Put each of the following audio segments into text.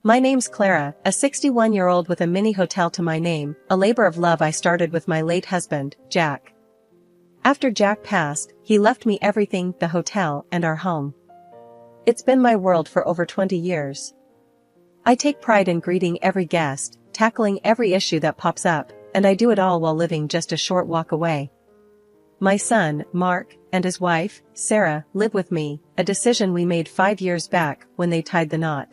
My name's Clara, a 61-year-old with a mini hotel to my name, a labor of love I started with my late husband, Jack. After Jack passed, he left me everything, the hotel and our home. It's been my world for over 20 years. I take pride in greeting every guest, tackling every issue that pops up, and I do it all while living just a short walk away. My son, Mark, and his wife, Sarah, live with me, a decision we made 5 years back when they tied the knot.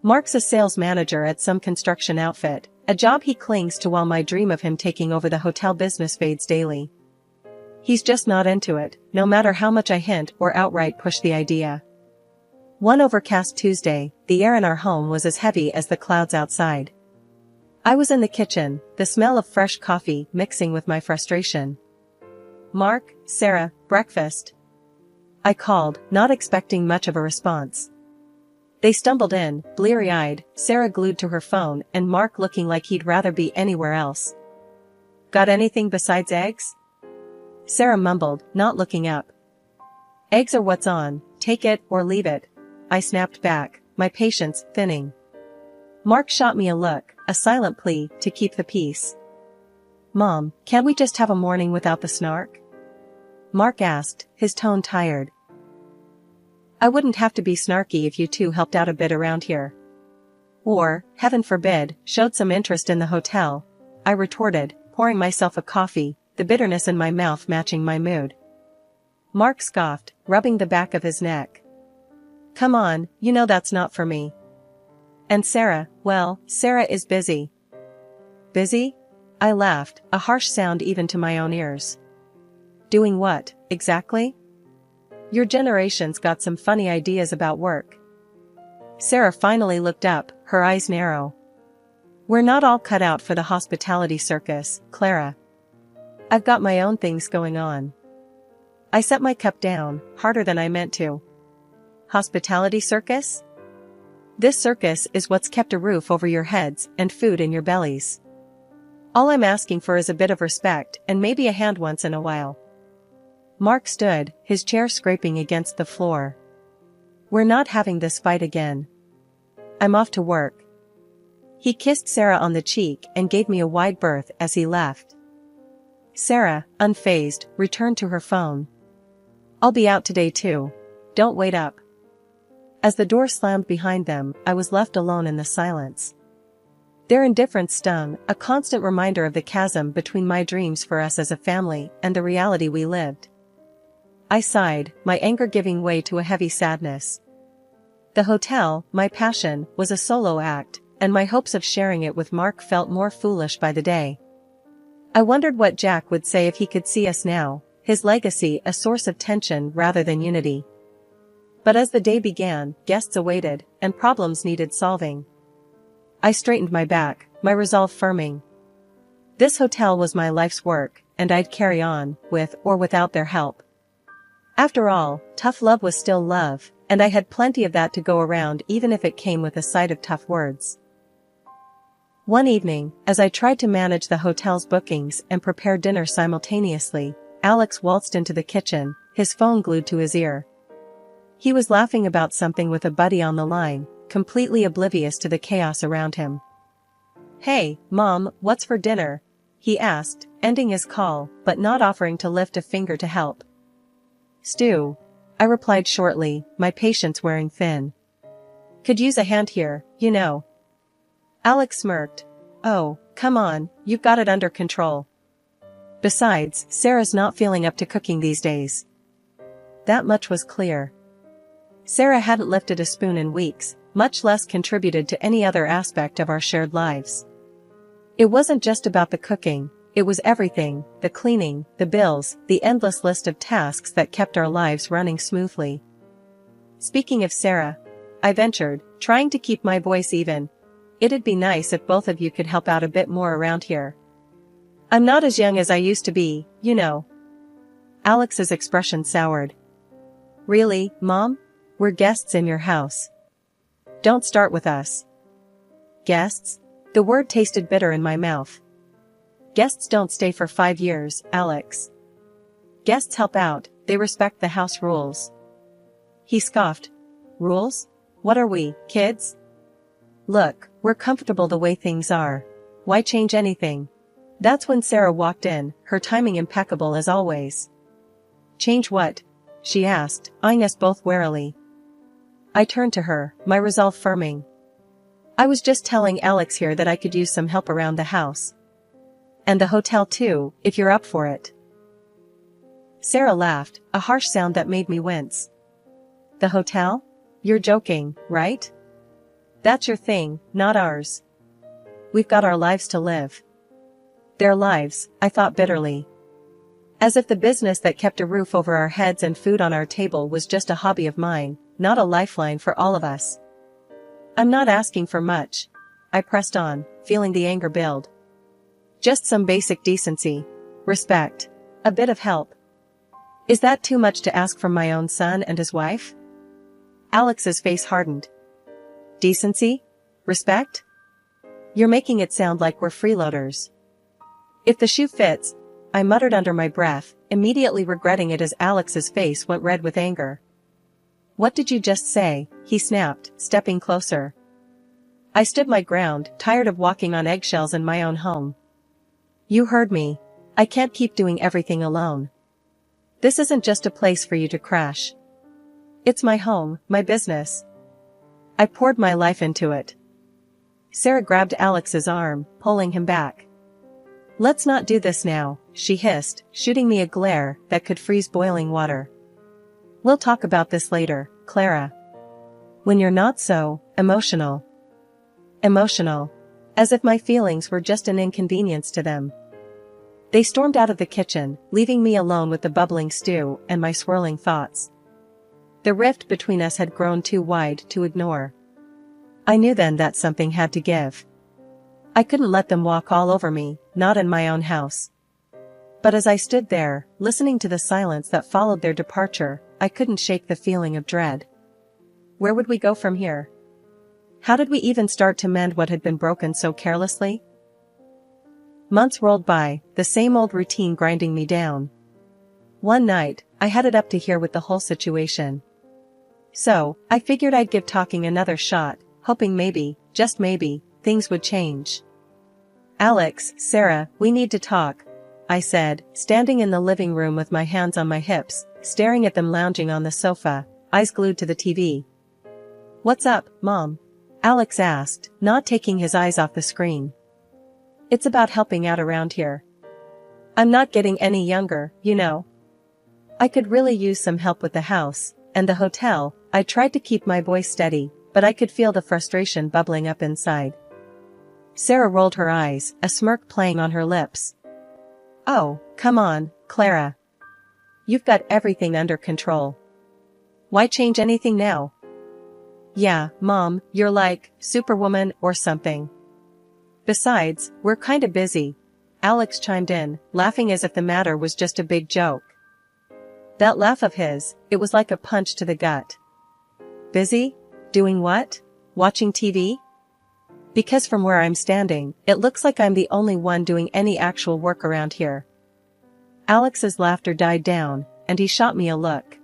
Mark's a sales manager at some construction outfit, a job he clings to while my dream of him taking over the hotel business fades daily. He's just not into it, no matter how much I hint or outright push the idea. One overcast Tuesday, the air in our home was as heavy as the clouds outside. I was in the kitchen, the smell of fresh coffee mixing with my frustration. "Mark, Sarah, breakfast," I called, not expecting much of a response. They stumbled in, bleary-eyed, Sarah glued to her phone and Mark looking like he'd rather be anywhere else. "Got anything besides eggs?" Sarah mumbled, not looking up. "Eggs are what's on, take it or leave it," I snapped back, my patience thinning. Mark shot me a look, a silent plea to keep the peace. "Mom, can't we just have a morning without the snark?" Mark asked, his tone tired. "I wouldn't have to be snarky if you two helped out a bit around here. Or, heaven forbid, showed some interest in the hotel," I retorted, pouring myself a coffee, the bitterness in my mouth matching my mood. Mark scoffed, rubbing the back of his neck. "Come on, you know that's not for me. And Sarah, well, Sarah is busy." "Busy?" I laughed, a harsh sound even to my own ears. "Doing what, exactly? Your generation's got some funny ideas about work." Sarah finally looked up, her eyes narrow. "We're not all cut out for the hospitality circus, Clara. I've got my own things going on." I set my cup down, harder than I meant to. "Hospitality circus? This circus is what's kept a roof over your heads and food in your bellies. All I'm asking for is a bit of respect and maybe a hand once in a while." Mark stood, his chair scraping against the floor. "We're not having this fight again. I'm off to work." He kissed Sarah on the cheek and gave me a wide berth as he left. Sarah, unfazed, returned to her phone. "I'll be out today too. Don't wait up." As the door slammed behind them, I was left alone in the silence. Their indifference stung, a constant reminder of the chasm between my dreams for us as a family and the reality we lived. I sighed, my anger giving way to a heavy sadness. The hotel, my passion, was a solo act, and my hopes of sharing it with Mark felt more foolish by the day. I wondered what Jack would say if he could see us now, his legacy a source of tension rather than unity. But as the day began, guests awaited, and problems needed solving. I straightened my back, my resolve firming. This hotel was my life's work, and I'd carry on, with or without their help. After all, tough love was still love, and I had plenty of that to go around even if it came with a side of tough words. One evening, as I tried to manage the hotel's bookings and prepare dinner simultaneously, Alex waltzed into the kitchen, his phone glued to his ear. He was laughing about something with a buddy on the line, completely oblivious to the chaos around him. "Hey, Mom, what's for dinner?" he asked, ending his call, but not offering to lift a finger to help. "Stew," I replied shortly, my patience wearing thin. "Could use a hand here, you know." Alex smirked. "Oh, come on, you've got it under control. Besides, Sarah's not feeling up to cooking these days." That much was clear. Sarah hadn't lifted a spoon in weeks, much less contributed to any other aspect of our shared lives. It wasn't just about the cooking, it was everything, the cleaning, the bills, the endless list of tasks that kept our lives running smoothly. "Speaking of Sarah," I ventured, trying to keep my voice even, "it'd be nice if both of you could help out a bit more around here. I'm not as young as I used to be, you know." Alex's expression soured. "Really, Mom? We're guests in your house. Don't start with us." "Guests?" The word tasted bitter in my mouth. "Guests don't stay for 5 years, Alex. Guests help out, they respect the house rules." He scoffed. "Rules? What are we, kids?" Look, we're comfortable the way things are. Why change anything? That's when Sarah walked in, her timing impeccable as always. Change what? She asked, eyeing us both warily. I turned to her, my resolve firming. I was just telling Alex here that I could use some help around the house. And the hotel too, if you're up for it. Sarah laughed, a harsh sound that made me wince. The hotel? You're joking, right? That's your thing, not ours. We've got our lives to live. Their lives, I thought bitterly. As if the business that kept a roof over our heads and food on our table was just a hobby of mine, not a lifeline for all of us. I'm not asking for much. I pressed on, feeling the anger build. Just some basic decency. Respect. A bit of help. Is that too much to ask from my own son and his wife? Alex's face hardened. Decency? Respect? You're making it sound like we're freeloaders. If the shoe fits, I muttered under my breath, immediately regretting it as Alex's face went red with anger. What did you just say? He snapped, stepping closer. I stood my ground, tired of walking on eggshells in my own home. You heard me. I can't keep doing everything alone. This isn't just a place for you to crash. It's my home, my business. I poured my life into it. Sarah grabbed Alex's arm, pulling him back. Let's not do this now, she hissed, shooting me a glare that could freeze boiling water. We'll talk about this later, Clara. When you're not so emotional. Emotional. As if my feelings were just an inconvenience to them. They stormed out of the kitchen, leaving me alone with the bubbling stew and my swirling thoughts. The rift between us had grown too wide to ignore. I knew then that something had to give. I couldn't let them walk all over me, not in my own house. But as I stood there, listening to the silence that followed their departure, I couldn't shake the feeling of dread. Where would we go from here? How did we even start to mend what had been broken so carelessly? Months rolled by, the same old routine grinding me down. One night, I headed up to hear with the whole situation. So, I figured I'd give talking another shot, hoping maybe, just maybe, things would change. Alex, Sarah, we need to talk, I said, standing in the living room with my hands on my hips, staring at them lounging on the sofa, eyes glued to the TV. What's up, Mom? Alex asked, not taking his eyes off the screen. It's about helping out around here. I'm not getting any younger, you know. I could really use some help with the house, and the hotel. I tried to keep my voice steady, but I could feel the frustration bubbling up inside. Sarah rolled her eyes, a smirk playing on her lips. Oh, come on, Clara. You've got everything under control. Why change anything now? Yeah, Mom, you're like Superwoman or something. Besides, we're kinda busy. Alex chimed in, laughing as if the matter was just a big joke. That laugh of his, it was like a punch to the gut. Busy? Doing what? Watching TV? Because from where I'm standing, it looks like I'm the only one doing any actual work around here. Alex's laughter died down, and he shot me a look.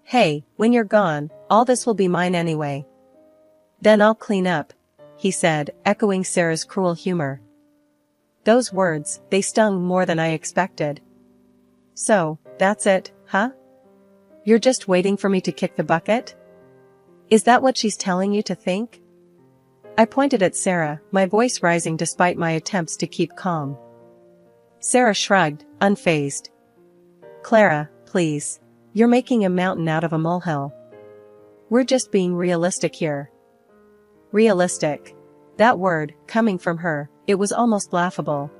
Hey, when you're gone, all this will be mine anyway. Then I'll clean up, he said, echoing Sarah's cruel humor. Those words, they stung more than I expected. So, that's it, huh? You're just waiting for me to kick the bucket? Is that what she's telling you to think? I pointed at Sarah, my voice rising despite my attempts to keep calm. Sarah shrugged, unfazed. Clara, please. You're making a mountain out of a molehill. We're just being realistic here. Realistic. That word, coming from her, it was almost laughable.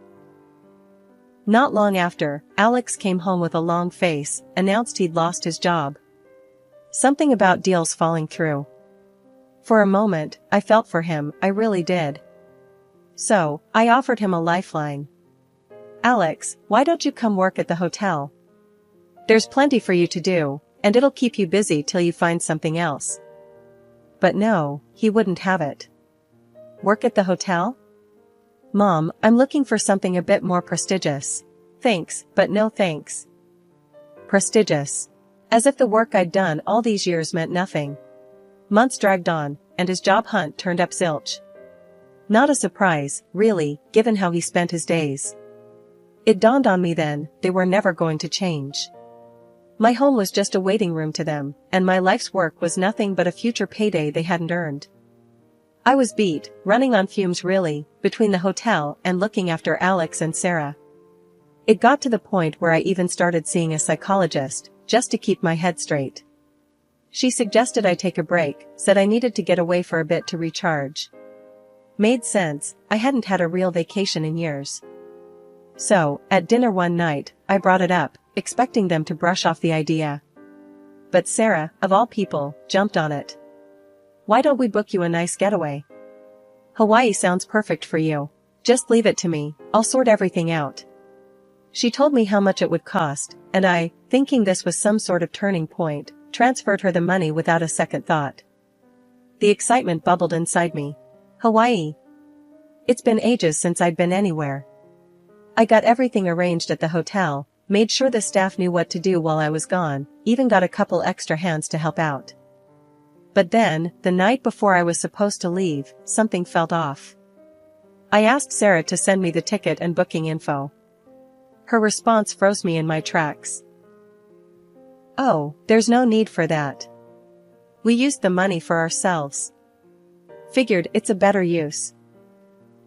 Not long after, Alex came home with a long face, announced he'd lost his job. Something about deals falling through. For a moment, I felt for him, I really did. So, I offered him a lifeline. Alex, why don't you come work at the hotel? There's plenty for you to do, and it'll keep you busy till you find something else. But no, he wouldn't have it. Work at the hotel? Mom, I'm looking for something a bit more prestigious. Thanks, but no thanks. Prestigious. As if the work I'd done all these years meant nothing. Months dragged on, and his job hunt turned up zilch. Not a surprise, really, given how he spent his days. It dawned on me then, they were never going to change. My home was just a waiting room to them, and my life's work was nothing but a future payday they hadn't earned. I was beat, running on fumes really, between the hotel and looking after Alex and Sarah. It got to the point where I even started seeing a psychologist, just to keep my head straight. She suggested I take a break, said I needed to get away for a bit to recharge. Made sense, I hadn't had a real vacation in years. So, at dinner one night, I brought it up, expecting them to brush off the idea. But Sarah, of all people, jumped on it. "Why don't we book you a nice getaway? Hawaii sounds perfect for you. Just leave it to me, I'll sort everything out." She told me how much it would cost, and I, thinking this was some sort of turning point, transferred her the money without a second thought. The excitement bubbled inside me. Hawaii. It's been ages since I'd been anywhere. I got everything arranged at the hotel, made sure the staff knew what to do while I was gone, even got a couple extra hands to help out. But then, the night before I was supposed to leave, something felt off. I asked Sarah to send me the ticket and booking info. Her response froze me in my tracks. "Oh, there's no need for that. We used the money for ourselves. Figured it's a better use.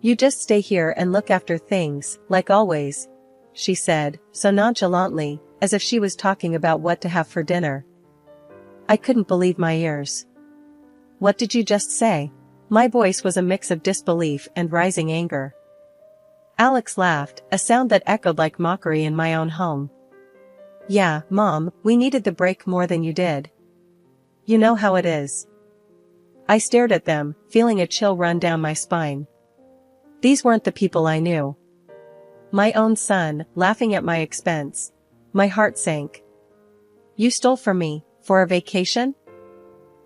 You just stay here and look after things, like always," she said, so nonchalantly, as if she was talking about what to have for dinner. I couldn't believe my ears. "What did you just say?" My voice was a mix of disbelief and rising anger. Alex laughed, a sound that echoed like mockery in my own home. "Yeah, Mom, we needed the break more than you did. You know how it is." I stared at them, feeling a chill run down my spine. These weren't the people I knew. My own son, laughing at my expense. My heart sank. "You stole from me, for a vacation?"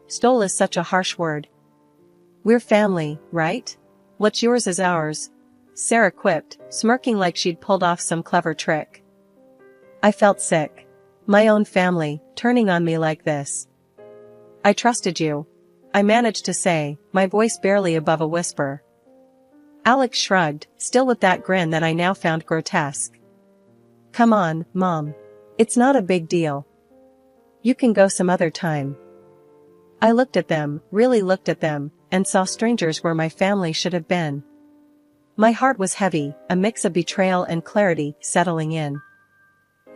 Stole is such a harsh word. "We're family, right? What's yours is ours," Sarah quipped, smirking like she'd pulled off some clever trick. I felt sick. My own family, turning on me like this. "I trusted you," I managed to say, my voice barely above a whisper. Alex shrugged, still with that grin that I now found grotesque. "Come on, Mom. It's not a big deal. You can go some other time." I looked at them, really looked at them, and saw strangers where my family should have been. My heart was heavy, a mix of betrayal and clarity settling in.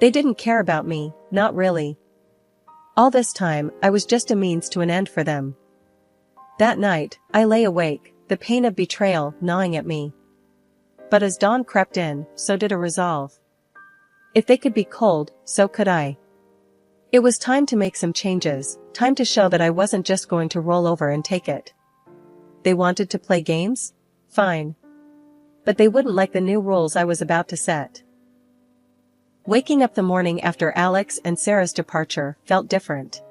They didn't care about me, not really. All this time, I was just a means to an end for them. That night, I lay awake, the pain of betrayal gnawing at me. But as dawn crept in, so did a resolve. If they could be cold, so could I. It was time to make some changes, time to show that I wasn't just going to roll over and take it. They wanted to play games? Fine. But they wouldn't like the new rules I was about to set. Waking up the morning after Alex and Sarah's departure felt different.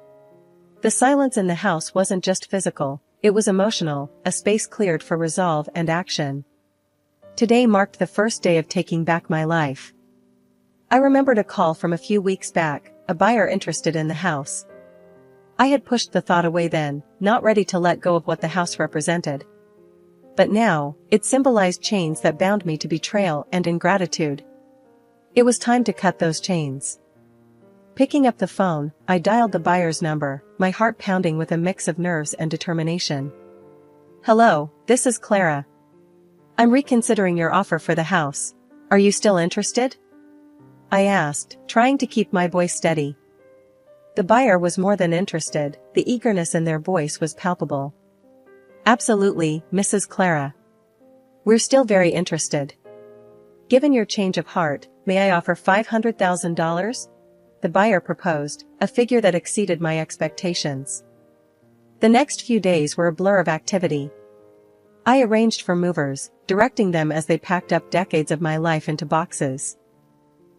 The silence in the house wasn't just physical. It was emotional, a space cleared for resolve and action. Today marked the first day of taking back my life. I remembered a call from a few weeks back, a buyer interested in the house. I had pushed the thought away then, not ready to let go of what the house represented. But now, it symbolized chains that bound me to betrayal and ingratitude. It was time to cut those chains. Picking up the phone, I dialed the buyer's number, my heart pounding with a mix of nerves and determination. "Hello, this is Clara. I'm reconsidering your offer for the house. Are you still interested?" I asked, trying to keep my voice steady. The buyer was more than interested, the eagerness in their voice was palpable. "Absolutely, Mrs. Clara. We're still very interested. Given your change of heart, may I offer $500,000? The buyer proposed, a figure that exceeded my expectations. The next few days were a blur of activity. I arranged for movers, directing them as they packed up decades of my life into boxes.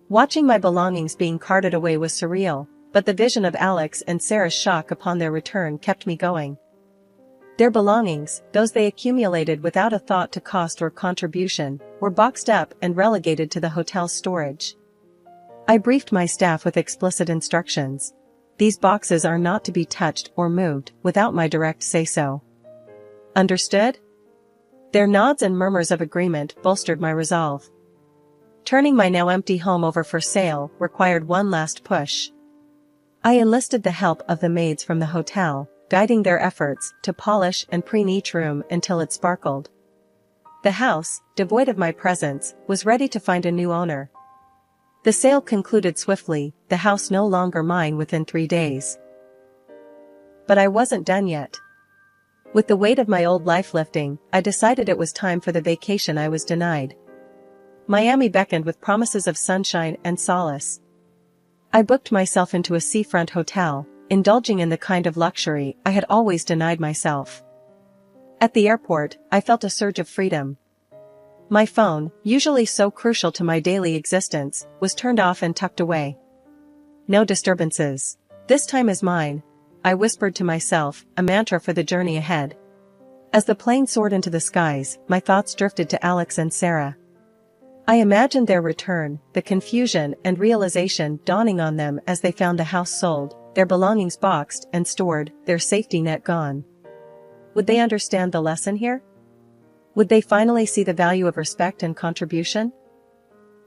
Watching my belongings being carted away was surreal, but the vision of Alex and Sarah's shock upon their return kept me going. Their belongings, those they accumulated without a thought to cost or contribution, were boxed up and relegated to the hotel's storage. I briefed my staff with explicit instructions. These boxes are not to be touched or moved without my direct say-so. Understood? Their nods and murmurs of agreement bolstered my resolve. Turning my now empty home over for sale required one last push. I enlisted the help of the maids from the hotel, guiding their efforts to polish and preen each room until it sparkled. The house, devoid of my presence, was ready to find a new owner. The sale concluded swiftly, the house no longer mine within 3 days. But I wasn't done yet. With the weight of my old life lifting, I decided it was time for the vacation I was denied. Miami beckoned with promises of sunshine and solace. I booked myself into a seafront hotel, indulging in the kind of luxury I had always denied myself. At the airport, I felt a surge of freedom. My phone, usually so crucial to my daily existence, was turned off and tucked away. No disturbances. This time is mine, I whispered to myself, a mantra for the journey ahead. As the plane soared into the skies, my thoughts drifted to Alex and Sarah. I imagined their return, the confusion and realization dawning on them as they found the house sold, their belongings boxed and stored, their safety net gone. Would they understand the lesson here? Would they finally see the value of respect and contribution?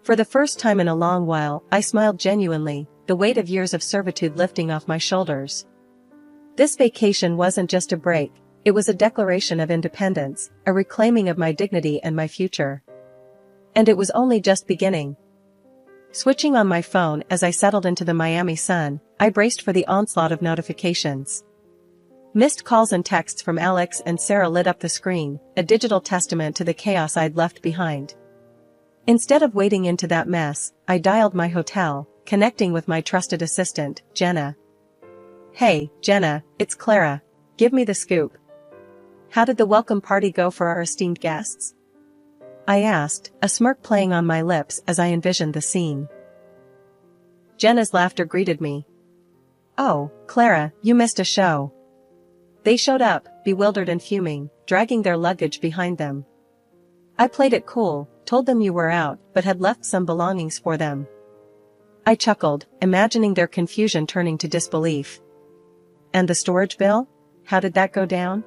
For the first time in a long while, I smiled genuinely, the weight of years of servitude lifting off my shoulders. This vacation wasn't just a break, it was a declaration of independence, a reclaiming of my dignity and my future. And it was only just beginning. Switching on my phone as I settled into the Miami sun, I braced for the onslaught of notifications. Missed calls and texts from Alex and Sarah lit up the screen, a digital testament to the chaos I'd left behind. Instead of wading into that mess, I dialed my hotel, connecting with my trusted assistant, Jenna. Hey, Jenna, it's Clara. Give me the scoop. How did the welcome party go for our esteemed guests? I asked, a smirk playing on my lips as I envisioned the scene. Jenna's laughter greeted me. Oh, Clara, you missed a show. They showed up, bewildered and fuming, dragging their luggage behind them. I played it cool, told them you were out, but had left some belongings for them. I chuckled, imagining their confusion turning to disbelief. And the storage bill? How did that go down?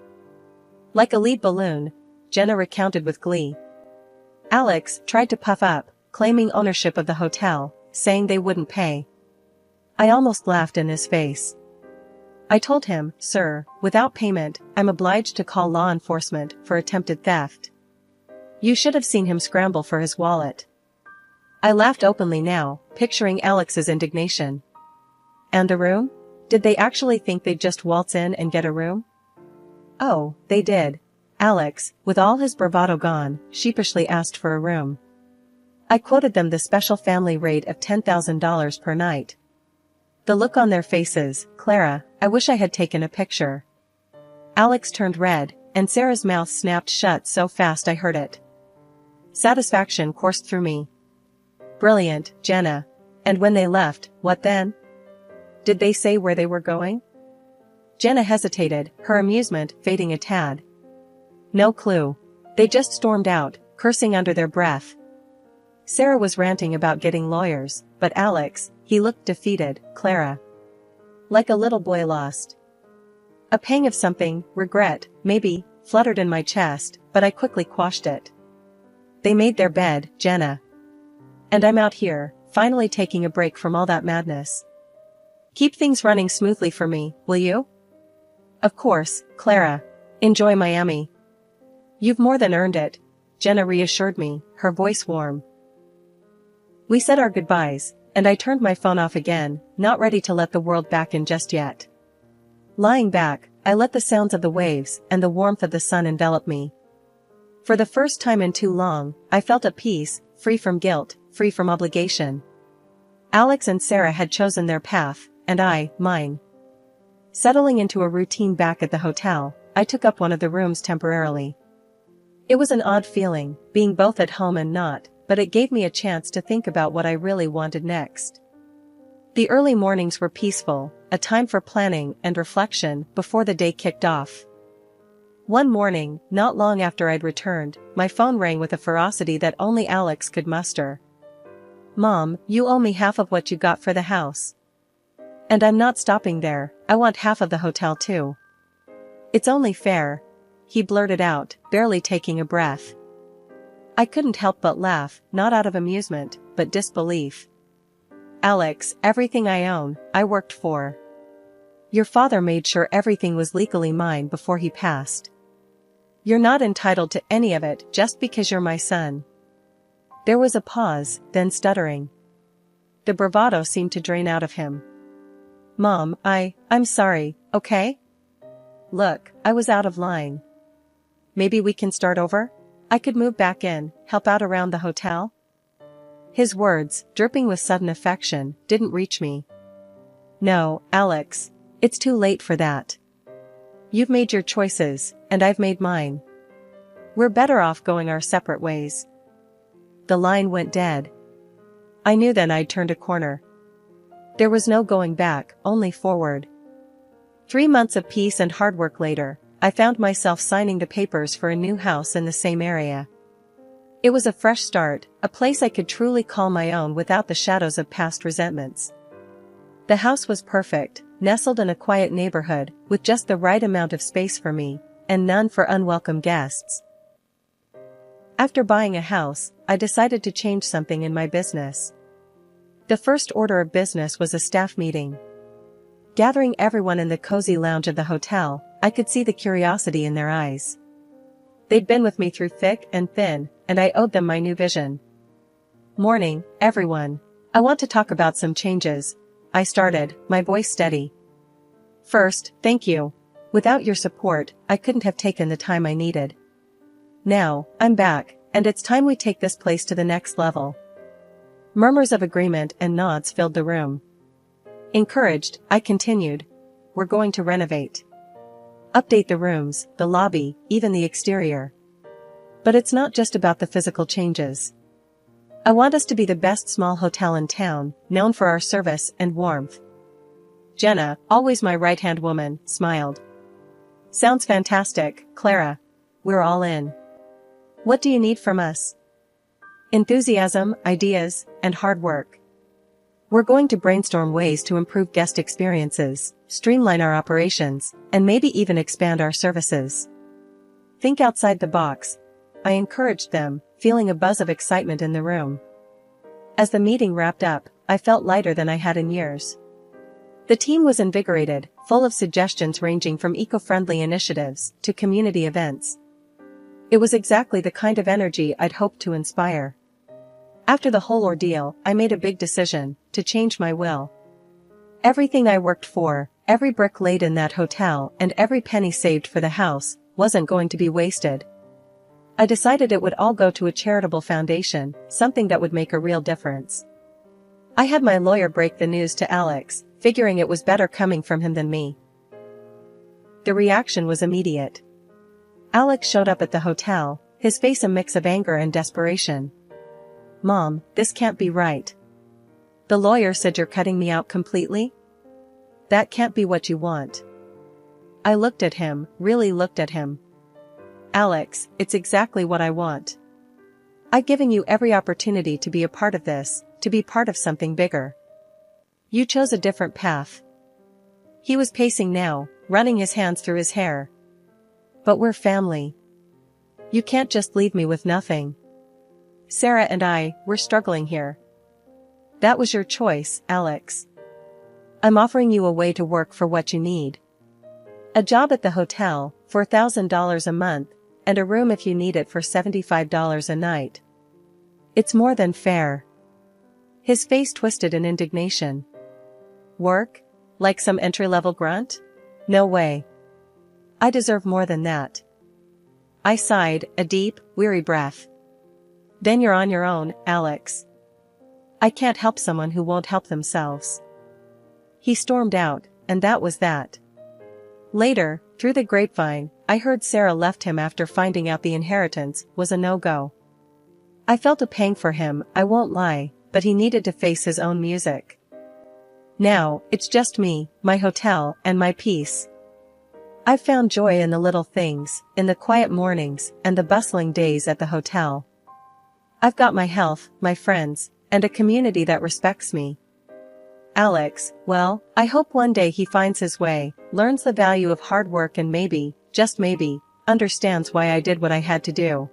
Like a lead balloon, Jenna recounted with glee. Alex tried to puff up, claiming ownership of the hotel, saying they wouldn't pay. I almost laughed in his face. I told him, sir, without payment, I'm obliged to call law enforcement for attempted theft. You should have seen him scramble for his wallet. I laughed openly now, picturing Alex's indignation. And the room? Did they actually think they'd just waltz in and get a room? Oh, they did. Alex, with all his bravado gone, sheepishly asked for a room. I quoted them the special family rate of $10,000 per night. The look on their faces, Clara, I wish I had taken a picture. Alex turned red, and Sarah's mouth snapped shut so fast I heard it. Satisfaction coursed through me. Brilliant, Jenna. And when they left, what then? Did they say where they were going? Jenna hesitated, her amusement fading a tad. No clue. They just stormed out, cursing under their breath. Sarah was ranting about getting lawyers, but Alex, he looked defeated, Clara. Like a little boy lost. A pang of something, regret, maybe, fluttered in my chest, but I quickly quashed it. They made their bed, Jenna. And I'm out here, finally taking a break from all that madness. Keep things running smoothly for me, will you? Of course, Clara. Enjoy Miami. You've more than earned it, Jenna reassured me, her voice warm. We said our goodbyes, and I turned my phone off again, not ready to let the world back in just yet. Lying back, I let the sounds of the waves and the warmth of the sun envelop me. For the first time in too long, I felt at peace, free from guilt, free from obligation. Alex and Sarah had chosen their path, and I, mine. Settling into a routine back at the hotel, I took up one of the rooms temporarily. It was an odd feeling, being both at home and not, but it gave me a chance to think about what I really wanted next. The early mornings were peaceful, a time for planning and reflection before the day kicked off. One morning, not long after I'd returned, my phone rang with a ferocity that only Alex could muster. Mom, you owe me half of what you got for the house. And I'm not stopping there, I want half of the hotel too. It's only fair. he blurted out, barely taking a breath. I couldn't help but laugh, not out of amusement, but disbelief. Alex, everything I own, I worked for. Your father made sure everything was legally mine before he passed. You're not entitled to any of it just because you're my son. There was a pause, then stuttering. The bravado seemed to drain out of him. Mom, I'm sorry, okay? Look, I was out of line. Maybe we can start over? I could move back in, help out around the hotel? His words, dripping with sudden affection, didn't reach me. No, Alex. It's too late for that. You've made your choices, and I've made mine. We're better off going our separate ways. The line went dead. I knew then I'd turned a corner. There was no going back, only forward. 3 months of peace and hard work later, I found myself signing the papers for a new house in the same area. It was a fresh start, a place I could truly call my own without the shadows of past resentments. The house was perfect, nestled in a quiet neighborhood, with just the right amount of space for me, and none for unwelcome guests. After buying a house, I decided to change something in my business. The first order of business was a staff meeting. Gathering everyone in the cozy lounge of the hotel, I could see the curiosity in their eyes. They'd been with me through thick and thin, and I owed them my new vision. Morning, everyone. I want to talk about some changes. I started, my voice steady. First, thank you. Without your support, I couldn't have taken the time I needed. Now, I'm back, and it's time we take this place to the next level. Murmurs of agreement and nods filled the room. Encouraged, I continued. We're going to renovate. Update the rooms, the lobby, even the exterior. But it's not just about the physical changes. I want us to be the best small hotel in town, known for our service and warmth. Jenna, always my right-hand woman, smiled. Sounds fantastic, Clara. We're all in. What do you need from us? Enthusiasm, ideas, and hard work. We're going to brainstorm ways to improve guest experiences, streamline our operations, and maybe even expand our services. Think outside the box. I encouraged them, feeling a buzz of excitement in the room. As the meeting wrapped up, I felt lighter than I had in years. The team was invigorated, full of suggestions ranging from eco-friendly initiatives to community events. It was exactly the kind of energy I'd hoped to inspire. After the whole ordeal, I made a big decision, to change my will. Everything I worked for, every brick laid in that hotel, and every penny saved for the house, wasn't going to be wasted. I decided it would all go to a charitable foundation, something that would make a real difference. I had my lawyer break the news to Alex, figuring it was better coming from him than me. The reaction was immediate. Alex showed up at the hotel, his face a mix of anger and desperation. Mom, this can't be right. The lawyer said you're cutting me out completely? That can't be what you want. I looked at him, really looked at him. Alex, it's exactly what I want. I've given you every opportunity to be a part of this, to be part of something bigger. You chose a different path. He was pacing now, running his hands through his hair. But we're family. You can't just leave me with nothing. Sarah and we're struggling here. That was your choice, Alex. I'm offering you a way to work for what you need. A job at the hotel, for $1,000 a month, and a room if you need it for $75 a night. It's more than fair. His face twisted in indignation. Work? Like some entry-level grunt? No way. I deserve more than that. I sighed, a deep, weary breath. Then you're on your own, Alex. I can't help someone who won't help themselves. He stormed out, and that was that. Later, through the grapevine, I heard Sarah left him after finding out the inheritance was a no-go. I felt a pang for him, I won't lie, but he needed to face his own music. Now, it's just me, my hotel, and my peace. I've found joy in the little things, in the quiet mornings, and the bustling days at the hotel. I've got my health, my friends, and a community that respects me. Alex, well, I hope one day he finds his way, learns the value of hard work and maybe, just maybe, understands why I did what I had to do.